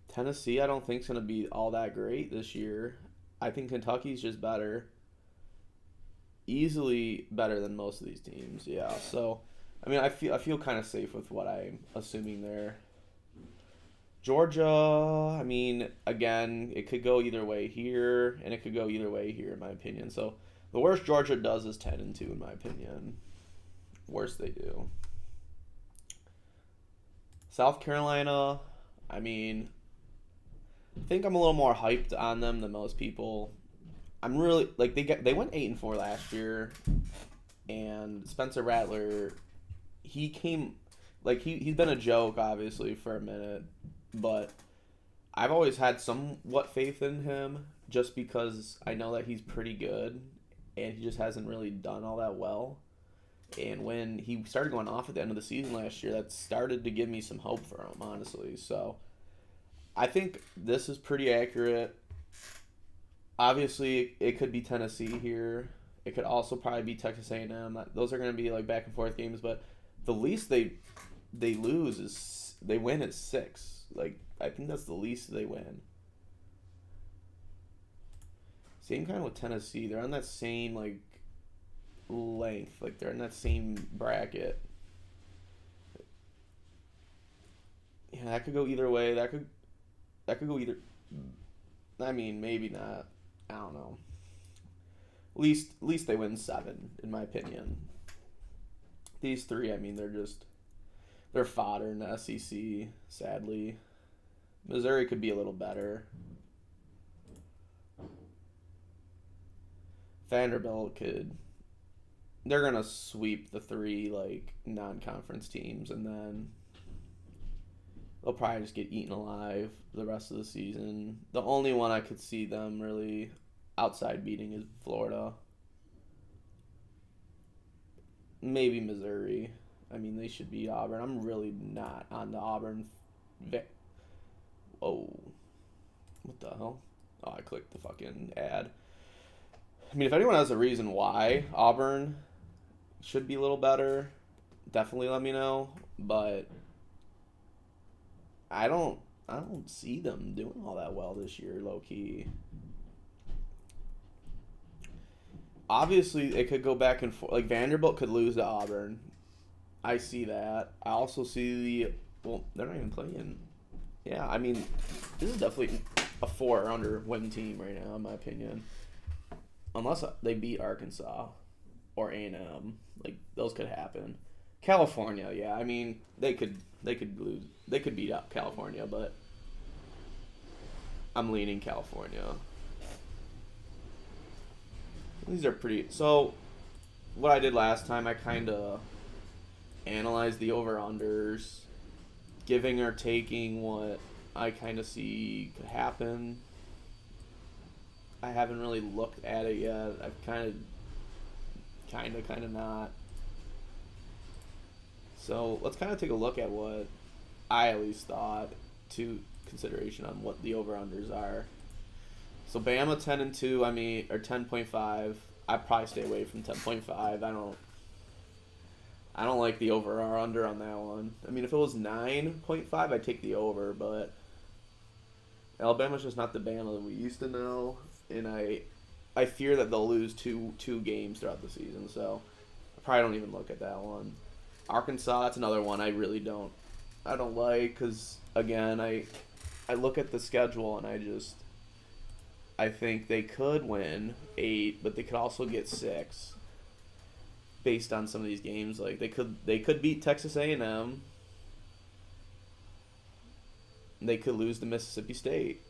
Tennessee, I don't think is going to be all that great this year. I think Kentucky's just better. Easily better than most of these teams, yeah. So, I mean, I feel kind of safe with what I'm assuming there. Georgia, I mean, again, it could go either way here, and it could go either way here, in my opinion. So, the worst Georgia does is 10-2, in my opinion. Worst they do. South Carolina, I mean, I think I'm a little more hyped on them than most people. I'm really like they went 8-4 last year, and Spencer Rattler, he came like he's been a joke obviously for a minute, but I've always had somewhat faith in him just because I know that he's pretty good, and he just hasn't really done all that well. And when he started going off at the end of the season last year, that started to give me some hope for him, honestly. So I think this is pretty accurate. Obviously, it could be Tennessee here. It could also probably be Texas A&M. Those are going to be like back and forth games, but the least they lose is they win at 6. Like I think that's the least they win. Same kind of with Tennessee. They're on that same like length. Like they're in that same bracket. Yeah, that could go either way. That could go either. I mean, maybe not. I don't know. At least they win 7, in my opinion. These 3, I mean, they're fodder in the SEC, sadly. Missouri could be a little better. Vanderbilt they're gonna sweep the 3 like non-conference teams, and then they'll probably just get eaten alive the rest of the season. The only one I could see them really outside beating is Florida. Maybe Missouri. I mean, they should beat Auburn. I'm really not on the Auburn. Oh. What the hell? Oh, I clicked the fucking ad. I mean, if anyone has a reason why Auburn should be a little better, definitely let me know. But I don't see them doing all that well this year, low key. Obviously, it could go back and forth. Like Vanderbilt could lose to Auburn. I see that. I also see they're not even playing. Yeah, I mean, this is definitely a 4 or under win team right now, in my opinion. Unless they beat Arkansas. or A&M. Like those could happen. California, yeah. I mean, they could lose. They could beat up California, but I'm leaning California. These are pretty. So, what I did last time, I kind of analyzed the over unders, giving or taking what I kind of see could happen. I haven't really looked at it yet. I've kind of not. So let's kind of take a look at what I at least thought to consideration on what the over unders are. So Bama 10-2, I mean, or 10.5. I'd probably stay away from 10.5. I don't like the over or under on that one. I mean, if it was 9.5, I'd take the over, but Alabama's just not the Bama that we used to know, and I fear that they'll lose two games throughout the season. So I probably don't even look at that one. Arkansas, that's another one I really don't like because again I look at the schedule and I think they could win 8, but they could also get 6 based on some of these games. Like they could beat Texas A&M. They could lose to Mississippi State.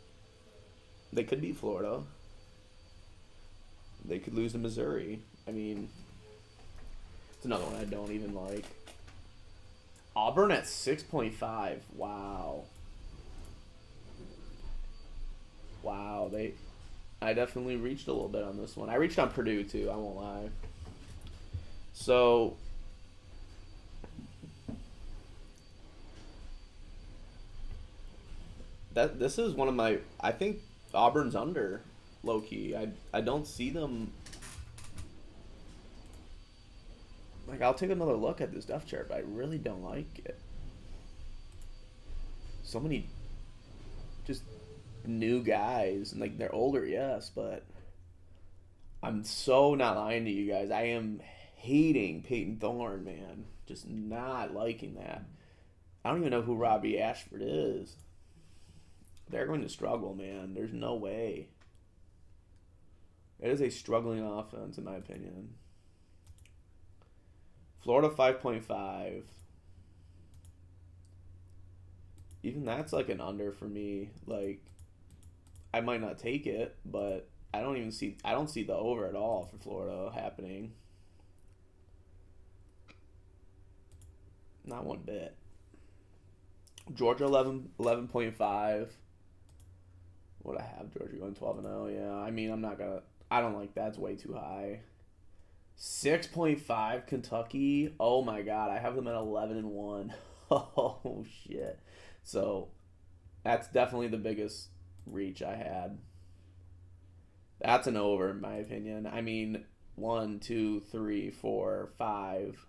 They could beat Florida. They could lose to Missouri. I mean, it's another one I don't even like. Auburn at 6.5. Wow. I definitely reached a little bit on this one. I reached on Purdue too, I won't lie. So this is one of my, I think Auburn's under low key. I don't see them. Like, I'll take another look at this depth chart, but I really don't like it. So many just new guys, and like they're older, yes, but I'm so not lying to you guys. I am hating Peyton Thorne, man. Just not liking that. I don't even know who Robbie Ashford is. They're going to struggle, man. There's no way. It is a struggling offense, in my opinion. Florida 5.5. Even that's like an under for me. Like, I might not take it, but I don't see the over at all for Florida happening. Not one bit. Georgia 11.5. What I have Georgia going 12-0. Yeah, I mean I don't like that. It's way too high. 6.5 Kentucky. Oh my god, I have them at 11-1. Oh shit. So that's definitely the biggest reach I had. That's an over in my opinion. I mean, 1, 2, 3, 4, 5,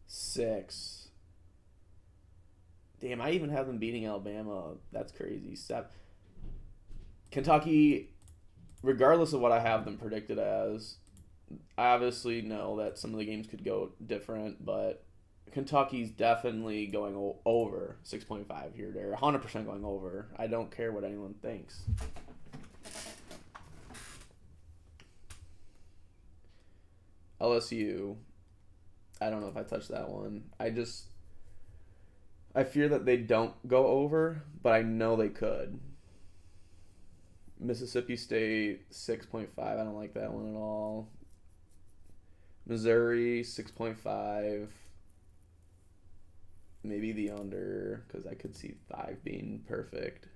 6. Damn, I even have them beating Alabama. That's crazy. Kentucky, regardless of what I have them predicted as, I obviously know that some of the games could go different, but Kentucky's definitely going over 6.5 here. They're 100% going over. I don't care what anyone thinks. LSU, I don't know if I touched that one. I fear that they don't go over, but I know they could. Mississippi State 6.5. I don't like that one at all. Missouri 6.5. Maybe the under, because I could see 5 being perfect.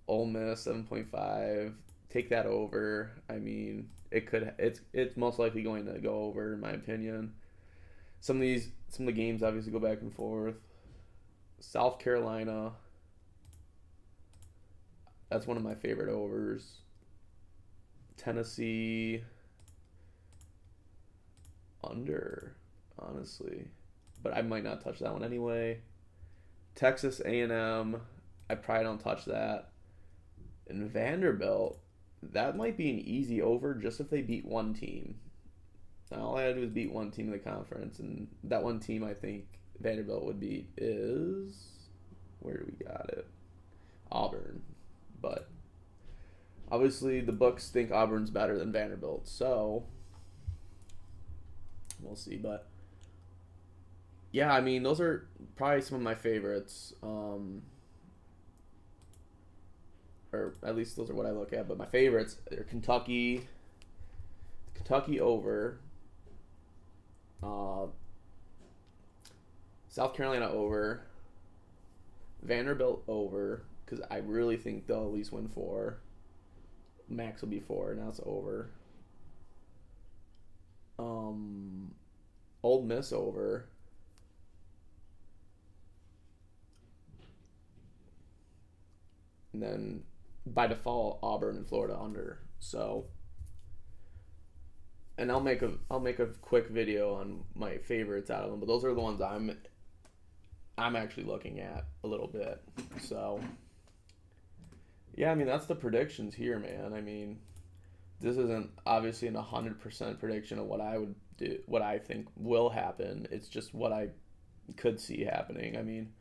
Ole Miss 7.5. Take that over. I mean, it's most likely going to go over in my opinion. Some of the games obviously go back and forth. South Carolina. That's one of my favorite overs. Tennessee under, honestly. But I might not touch that one anyway. Texas A&M, I probably don't touch that. And Vanderbilt, that might be an easy over just if they beat one team. All I had to do is beat one team in the conference, and that one team I think Vanderbilt would beat is, where do we got it? Auburn. But obviously the books think Auburn's better than Vanderbilt, so we'll see. But yeah, I mean, those are probably some of my favorites. Or at least those are what I look at. But my favorites are Kentucky over, South Carolina over, Vanderbilt over, because I really think they'll at least win 4. Max will be 4. Now it's over. Old Miss over. And then by default Auburn and Florida under. So, and I'll make a quick video on my favorites out of them, but those are the ones I'm actually looking at a little bit. So, yeah, I mean, that's the predictions here, man. I mean, this isn't obviously an 100% prediction of what I would do, what I think will happen. It's just what I could see happening. I mean,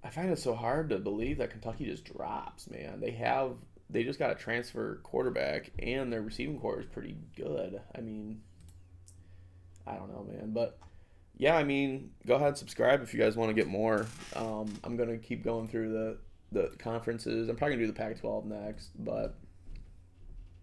I find it so hard to believe that Kentucky just drops, man. They just got a transfer quarterback, and their receiving core is pretty good. I mean, I don't know, man. But, yeah, I mean, go ahead and subscribe if you guys want to get more. I'm going to keep going through the conferences. I'm probably going to do the Pac-12 next, but